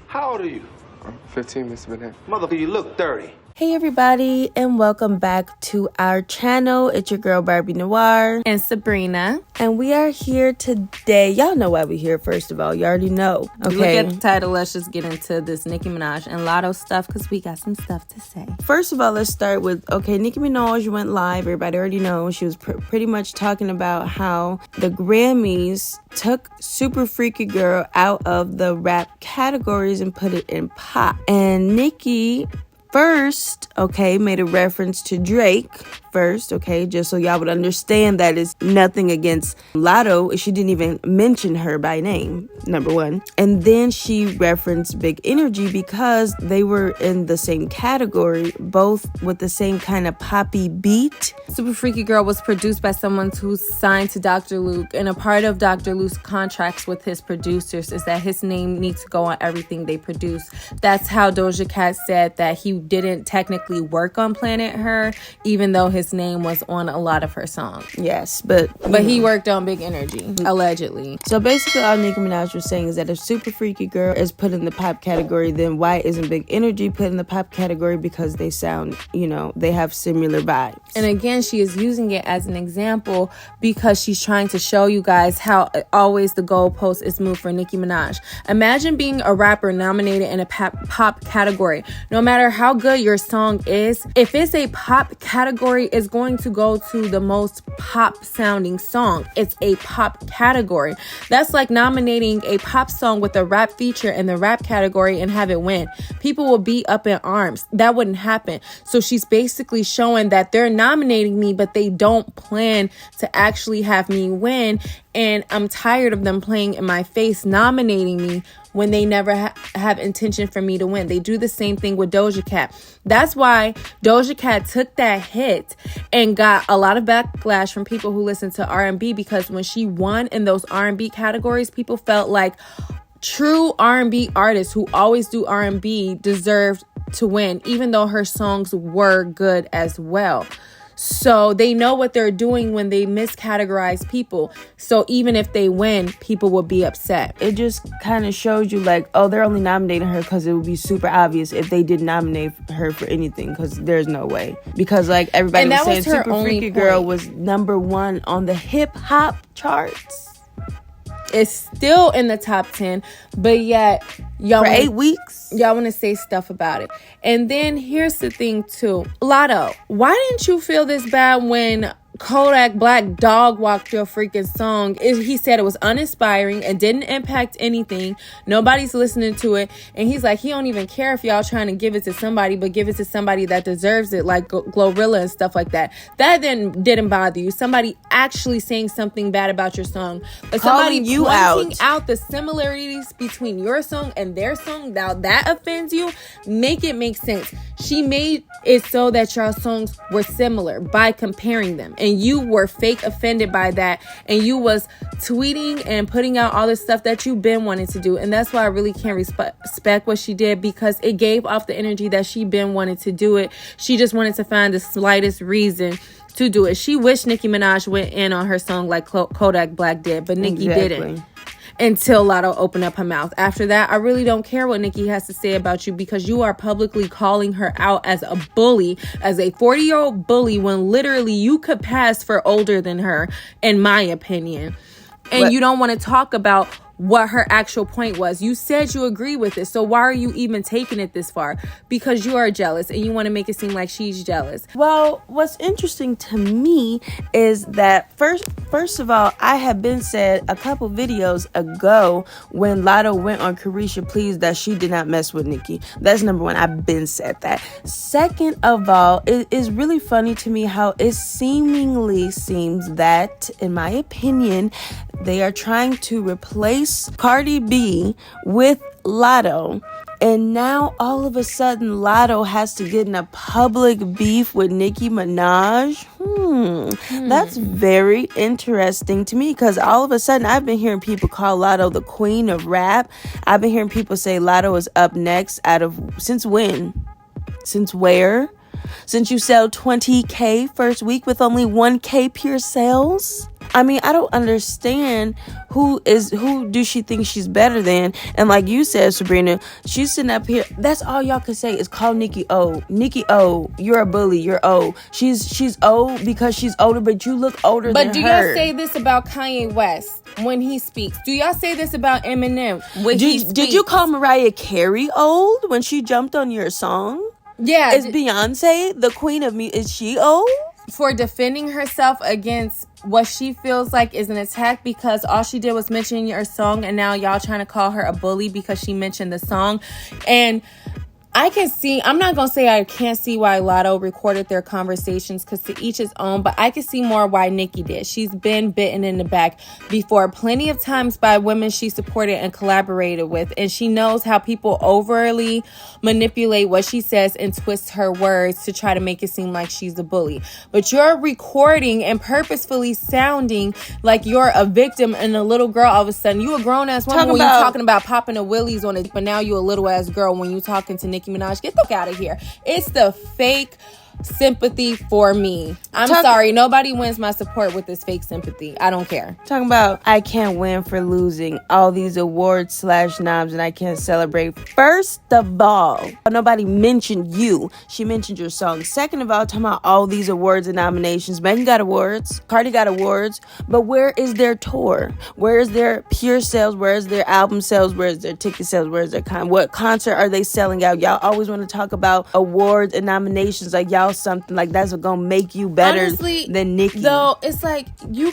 How old are you? I'm 15, Mr. Bennett. Motherfucker, you look 30. Hey everybody, and welcome back to our channel. It's your girl Barbie Noir and Sabrina, and we are here today. Y'all know why we're here. First of all, you already know. Okay, look at the title. Let's just get into this Nicki Minaj and Latto stuff because we got some stuff to say. First of all, let's start with Nicki Minaj went live. Everybody already knows. She was pretty much talking about how the Grammys took Super Freaky Girl out of the rap categories and put it in pop. And Nicki first, made a reference to Drake first, just so y'all would understand that it's nothing against Latto. She didn't even mention her by name, number one. And then she referenced Big Energy because they were in the same category, both with the same kind of poppy beat. Super Freaky Girl was produced by someone who's signed to Dr. Luke, and a part of Dr. Luke's contracts with his producers is that his name needs to go on everything they produce. That's how Doja Cat said that he didn't technically work on Planet Her, even though his name was on a lot of her songs. Yes, but he worked on Big Energy, allegedly. So basically all Nicki Minaj was saying is that if Super Freaky Girl is put in the pop category, then why isn't Big Energy put in the pop category? Because they sound, they have similar vibes. And again, she is using it as an example because she's trying to show you guys how always the goalpost is moved for Nicki Minaj. Imagine being a rapper nominated in a pop category. No matter how good your song is, if it's a pop category, it's going to go to the most pop sounding song. It's a pop category. That's like nominating a pop song with a rap feature in the rap category and have it win. People will be up in arms. That wouldn't happen. So she's basically showing that they're nominating me, but they don't plan to actually have me win. And I'm tired of them playing in my face, nominating me when they never have intention for me to win. They do the same thing with Doja Cat. That's why Doja Cat took that hit and got a lot of backlash from people who listen to R&B, because when she won in those R&B categories, people felt like true R&B artists who always do R&B deserved to win, even though her songs were good as well. So they know what they're doing when they miscategorize people. So even if they win, people will be upset. It just kind of shows you like, they're only nominating her because it would be super obvious if they did nominate her for anything, because there's no way. Because like everybody was saying Super Freaky Girl was #1 on the hip hop charts. It's still in the top 10, but yet y'all for 8 weeks. Y'all want to say stuff about it. And then here's the thing too. Latto, why didn't you feel this bad when Kodak Black dog walked your freaking song? He said it was uninspiring and didn't impact anything. Nobody's listening to it. And he's like, he don't even care if y'all trying to give it to somebody, but give it to somebody that deserves it, like Glorilla and stuff like that. That then didn't bother you. Somebody actually saying something bad about your song, but somebody pointing out the similarities between your song and their song, now that offends you. Make it make sense. She made it so that your songs were similar by comparing them. And you were fake offended by that. And you was tweeting and putting out all this stuff that you've been wanting to do. And that's why I really can't respect what she did, because it gave off the energy that she been wanting to do it. She just wanted to find the slightest reason to do it. She wished Nicki Minaj went in on her song like Kodak Black did, but Nicki didn't. Until Latto opened up her mouth. After that, I really don't care what Nicki has to say about you, because you are publicly calling her out as a bully, as a 40-year-old bully, when literally you could pass for older than her, in my opinion. And you don't want to talk about what her actual point was. You said you agree with it, so why are you even taking it this far? Because you are jealous and you want to make it seem like she's jealous. Well, what's interesting to me is that first of all, I have been said a couple videos ago when Latto went on Carisha Please that she did not mess with Nicki. That's number one. I've been said that. Second of all, it is really funny to me how it seemingly seems that, in my opinion, they are trying to replace Cardi B with Latto. And now all of a sudden Latto has to get in a public beef with Nicki Minaj. That's very interesting to me, because all of a sudden I've been hearing people call Latto the queen of rap. I've been hearing people say Latto is up next since when? Since where? Since you sell 20K first week with only 1K pure sales? I mean, I don't understand who do she think she's better than. And like you said, Sabrina, she's sitting up here. That's all y'all can say is call Nicki old. Nicki old. You're a bully. You're old. She's old because she's older, but you look older than her. But do y'all say this about Kanye West when he speaks? Do y'all say this about Eminem when he speaks? Did you call Mariah Carey old when she jumped on your song? Yeah. Is Beyonce the queen of me? Is she old? For defending herself against what she feels like is an attack because all she did was mention your song, and now y'all trying to call her a bully because she mentioned the song. And I can see, I'm not going to say I can't see why Latto recorded their conversations because to each his own, but I can see more why Nicki did. She's been bitten in the back before plenty of times by women she supported and collaborated with. And she knows how people overly manipulate what she says and twist her words to try to make it seem like she's a bully. But you're recording and purposefully sounding like you're a victim and a little girl all of a sudden. You a grown-ass woman when you're talking about popping the willies on it, but now you a little-ass girl when you talking to Nicki Minaj. Get the fuck out of here. It's the fake sympathy for me. I'm sorry. Nobody wins my support with this fake sympathy. I don't care. Talking about I can't win for losing all these awards / noms and I can't celebrate. First of all, nobody mentioned you. She mentioned your song. Second of all, talking about all these awards and nominations. Megan got awards. Cardi got awards. But where is their tour? Where is their pure sales? Where is their album sales? Where is their ticket sales? Where is their what concert are they selling out? Y'all always want to talk about awards and nominations like y'all something like that's gonna make you better. Honestly, than Nicki. Though it's like you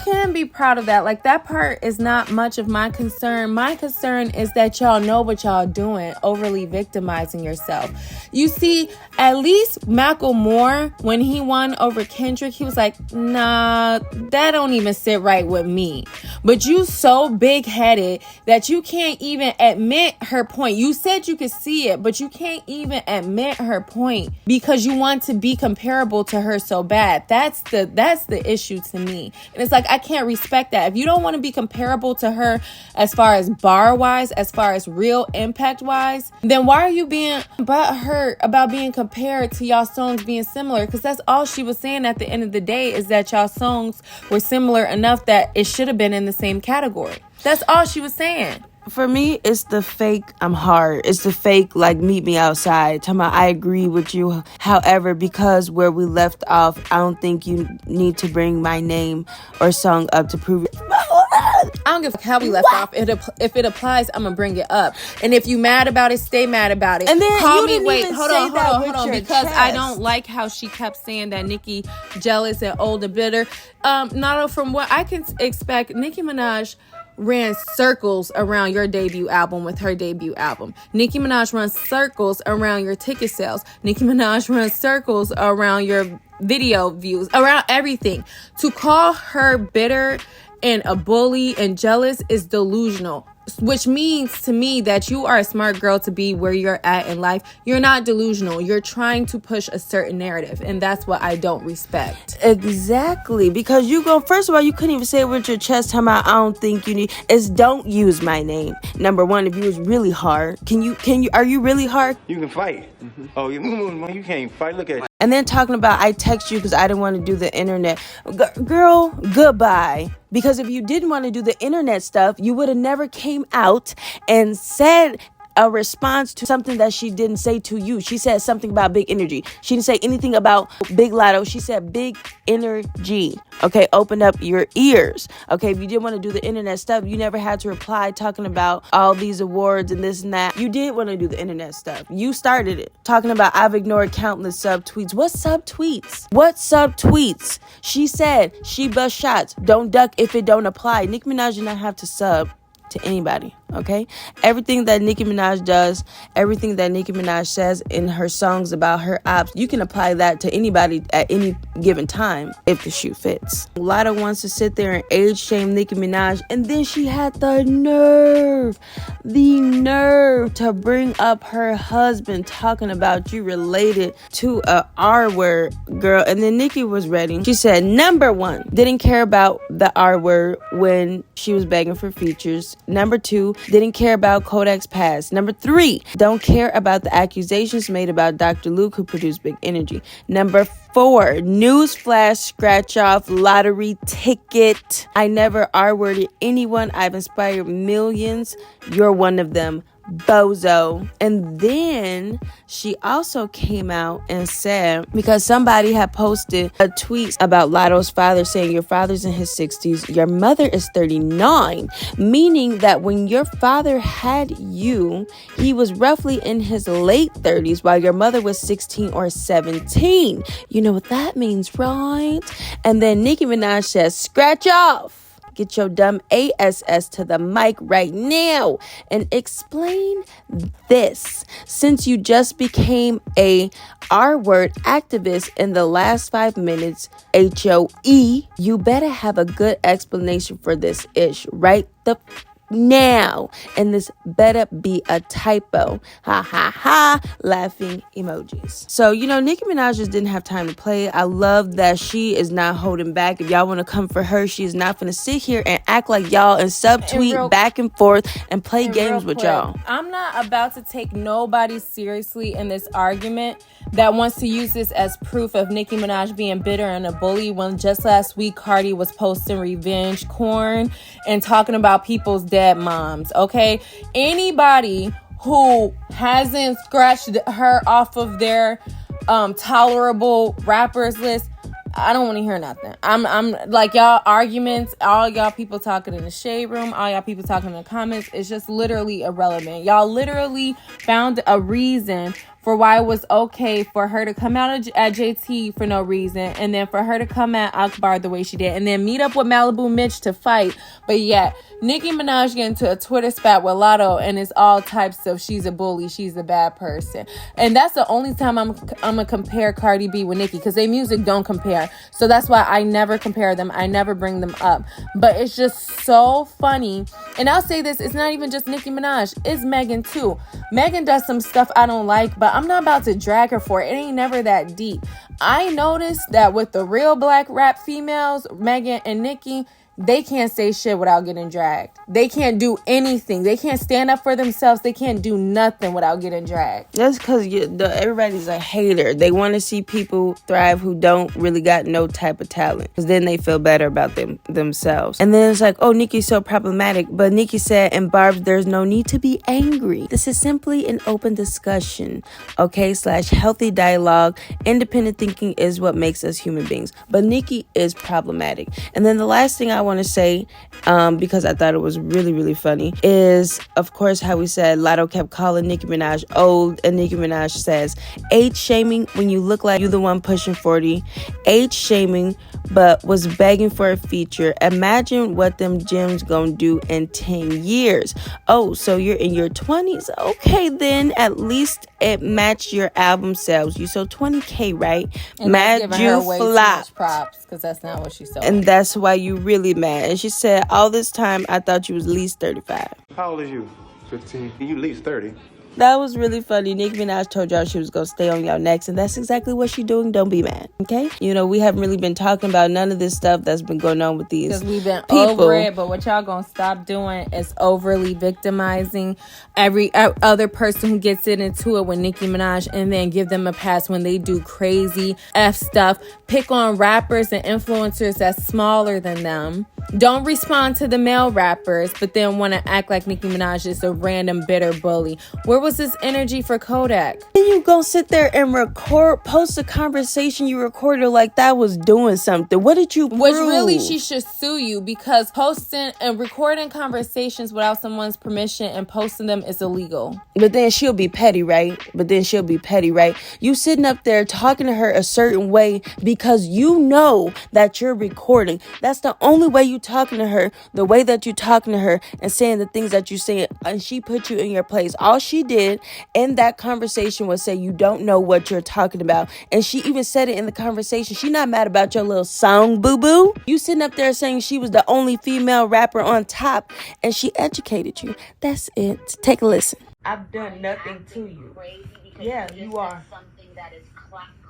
can be proud of that. Like that part is not much of my concern. My concern is that y'all know what y'all doing, overly victimizing yourself. You see, at least Macklemore, when he won over Kendrick, he was like, nah, that don't even sit right with me. But you so big-headed that you can't even admit her point. You said you could see it, but you can't even admit her point because you want to be comparable to her so bad. That's the issue to me. And it's like, I can't respect that. If you don't want to be comparable to her as far as bar wise, as far as real impact wise, then why are you being butthurt about being compared to y'all songs being similar? Because that's all she was saying at the end of the day, is that y'all songs were similar enough that it should have been in the same category. That's all she was saying. For me, it's the fake I'm hard. It's the fake, like, meet me outside. Talking about, I agree with you. However, because where we left off, I don't think you need to bring my name or song up to prove it. I don't give a fuck how we left off. If it applies, I'm gonna bring it up. And if you mad about it, stay mad about it. And then call me. Wait, hold on, because chest. I don't like how she kept saying that Nicki jealous and old and bitter. Not from what I can expect, Nicki Minaj ran circles around your debut album with her debut album. Nicki Minaj runs circles around your ticket sales. Nicki Minaj runs circles around your video views, around everything. To call her bitter and a bully and jealous is delusional, which means to me that you are a smart girl to be where you're at in life. You're not delusional. You're trying to push a certain narrative, and that's what I don't respect. Exactly, because first of all, you couldn't even say it with your chest. Talking about, I don't think you need. It's don't use my name. Number one, if you was really hard, are you really hard? You can fight. Mm-hmm. Oh, you can't fight. Look at you. And then talking about, I text you because I didn't want to do the internet. Girl, goodbye. Because if you didn't want to do the internet stuff, you would have never came out and said a response to something that she didn't say to you. She said something about big energy. She didn't say anything about Big Latto. She said big energy. Okay, open up your ears. Okay, if you didn't want to do the internet stuff, you never had to reply talking about all these awards and this and that. You did want to do the internet stuff. You started it. Talking about, I've ignored countless subtweets. What subtweets? What subtweets? She said she bust shots. Don't duck if it don't apply. Nicki Minaj did not have to sub to anybody, okay? Everything that Nicki Minaj does, everything that Nicki Minaj says in her songs about her ops, you can apply that to anybody at any given time if the shoe fits. Latto wants to sit there and age shame Nicki Minaj, and then she had the nerve to bring up her husband talking about you related to a R word, girl. And then Nicki was ready. She said, number one, didn't care about the R word when she was begging for features. Number two, Didn't care about Kodak's past. Number 3, don't care about the accusations made about Dr. Luke, who produced Big Energy. Number 4, newsflash, scratch off lottery ticket. I never R-worded anyone. I've inspired millions. You're one of them. Bozo. And then she also came out and said, because somebody had posted a tweet about Latto's father saying, your father's in his 60s, your mother is 39, meaning that when your father had you, he was roughly in his late 30s while your mother was 16 or 17. You know what that means, right? And then Nicki Minaj says, scratch off. Get your dumb ass to the mic right now and explain this. Since you just became a R-word activist in the last 5 minutes, HOE, you better have a good explanation for this ish right the now, and this better be a typo. Ha ha ha, laughing emojis. So, you know, Nicki Minaj just didn't have time to play. I love that she is not holding back. If y'all want to come for her, she is not going to sit here and act like y'all and subtweet back and forth and play games with y'all. I'm not about to take nobody seriously in this argument that wants to use this as proof of Nicki Minaj being bitter and a bully, when just last week Cardi was posting revenge porn and talking about people's dead moms. Okay, anybody who hasn't scratched her off of their tolerable rappers list, I don't want to hear nothing. I'm like, y'all arguments, all y'all people talking in the shade room, all y'all people talking in the comments, it's just literally irrelevant. Y'all literally found a reason for why it was okay for her to come out at JT for no reason, and then for her to come at Akbar the way she did, and then meet up with Malibu Mitch to fight. But yet, Nicki Minaj get into a Twitter spat with Latto, and it's all types of she's a bully, she's a bad person. And that's the only time I'm gonna compare Cardi B with Nicki, because their music don't compare. So that's why I never compare them. I never bring them up. But it's just so funny. And I'll say this, it's not even just Nicki Minaj, it's Megan too. Megan does some stuff I don't like, but I'm not about to drag her for it. It ain't never that deep. I noticed that with the real black rap females, Megan and Nicki, they can't say shit without getting dragged. They can't do anything. They can't stand up for themselves. They can't do nothing without getting dragged. That's because everybody's a hater. They want to see people thrive who don't really got no type of talent, because then they feel better about themselves. And then it's like, oh, Nicki's so problematic. But Nicki said in Barb's, there's no need to be angry. This is simply an open discussion, okay, / healthy dialogue. Independent thinking is what makes us human beings. But Nicki is problematic. And then the last thing I want to say, because I thought it was really, really funny, is, of course, how we said Latto kept calling Nicki Minaj old, and Nicki Minaj says, age shaming when you look like you the one pushing 40, age shaming, but was begging for a feature. Imagine what them gems gonna do in 10 years. Oh, so you're in your 20s? Okay, then at least it matched your album sales. You sold 20K, right? And mad you flop. Props, because that's not what she sold. And that's why you really mad. And she said, all this time I thought you was at least 35. How old is you? 15. You at least 30. That was really funny. Nicki Minaj told y'all she was going to stay on y'all necks, and that's exactly what she doing. Don't be mad, okay? You know, we haven't really been talking about none of this stuff that's been going on with these because we've been people. Over it, but what y'all going to stop doing is overly victimizing every other person who gets into it with Nicki Minaj, and then give them a pass when they do crazy F stuff. Pick on rappers and influencers that's smaller than them. Don't respond to the male rappers, but then want to act like Nicki Minaj is a random bitter bully. Where was this energy for Kodak? Then you gonna sit there and post a conversation you recorded like that was doing something. What did you prove? Which really, she should sue you, because posting and recording conversations without someone's permission and posting them is illegal. But then she'll be petty, right? You sitting up there talking to her a certain way because you know that you're recording. That's the only way you talking to her, the way that you talking to her and saying the things that you saying, and she put you in your place. All she did in that conversation was say you don't know what you're talking about. And she even said it in the conversation. She not mad about your little song, boo-boo. You sitting up there saying she was the only female rapper on top, and she educated you. That's it. Take a listen. I've done nothing to you. Yeah, you are. Something that is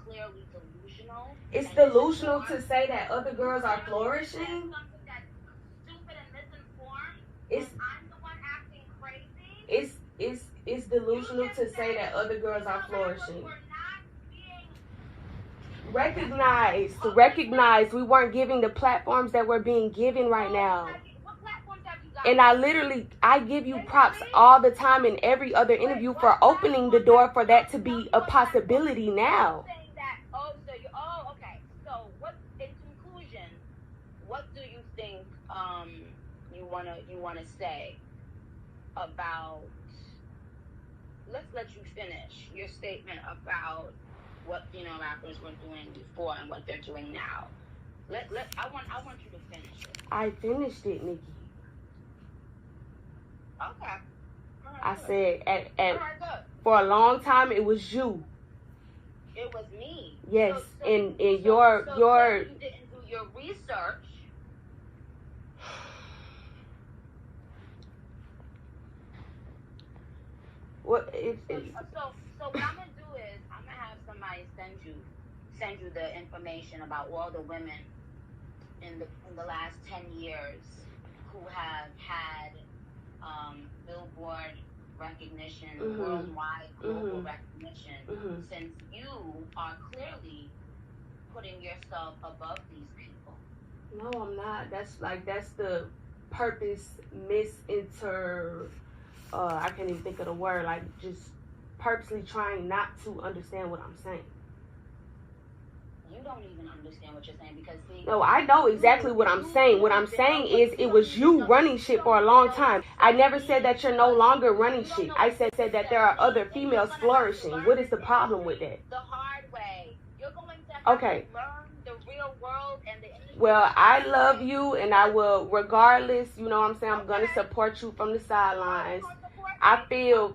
clearly delusional. It's delusional to say that other girls are flourishing. Something that's stupid and misinformed. It's I'm the one acting crazy. it's delusional to say that other girls are flourishing. Recognize we weren't giving the platforms that we're being given right now. And I give you props all the time in every other interview for opening the door for that to be a possibility now. Okay. So what, in conclusion, what do you think you wanna say about, let's let you finish your statement about what rappers were doing before and what they're doing now. I want you to finish it. I finished it, Nicki. Okay. I said for a long time it was you. It was me. Yes, so your you didn't do your research. What So what I'm gonna do is I'm gonna have somebody send you the information about all the women in the last 10 years who have had Billboard recognition, worldwide global recognition, since you are clearly putting yourself above these people. No, I'm not. That's the purpose I can't even think of the word, like just purposely trying not to understand what I'm saying. You don't even understand what you're saying because no, I know exactly what I'm saying. What I'm saying is it was you running shit for a long time. I never said that you're no longer running shit. I said that there are other females flourishing. What is the problem with that? The hard way. You're going to have to learn the real world and the industry. Well, I love you and I will, regardless, you know what I'm saying, I'm going to support you from the sidelines. I feel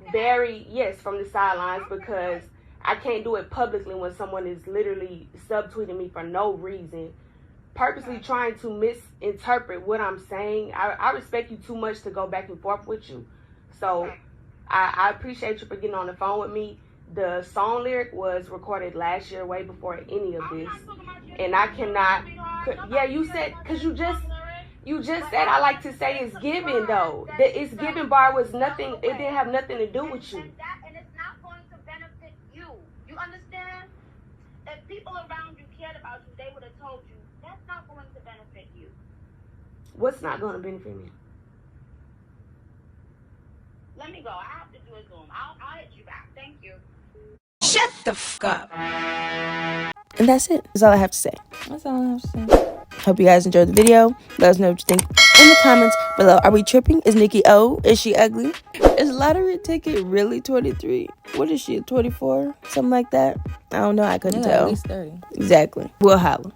from the sidelines because I can't do it publicly when someone is literally subtweeting me for no reason, purposely trying to misinterpret what I'm saying. I respect you too much to go back and forth with you. So I appreciate you for getting on the phone with me. The song lyric was recorded last year, way before any of this. And I cannot, you said, because you just said, I like to say it's given though. The it's given bar was nothing, it didn't have nothing to do with you. And it's not going to benefit you. You understand? If people around you cared about you, they would have told you, that's not going to benefit you. What's not going to benefit me? Let me go. I have to do a Zoom. I'll hit you back. Thank you. Shut the fuck up. And that's it. That's all I have to say. That's all I have to say. Hope you guys enjoyed the video. Let us know what you think in the comments below. Are we tripping? Is Nicki O? Is she ugly? Is lottery ticket really 23? What is she, 24? Something like that? I don't know. I couldn't tell. At least 30. Exactly. We'll holla.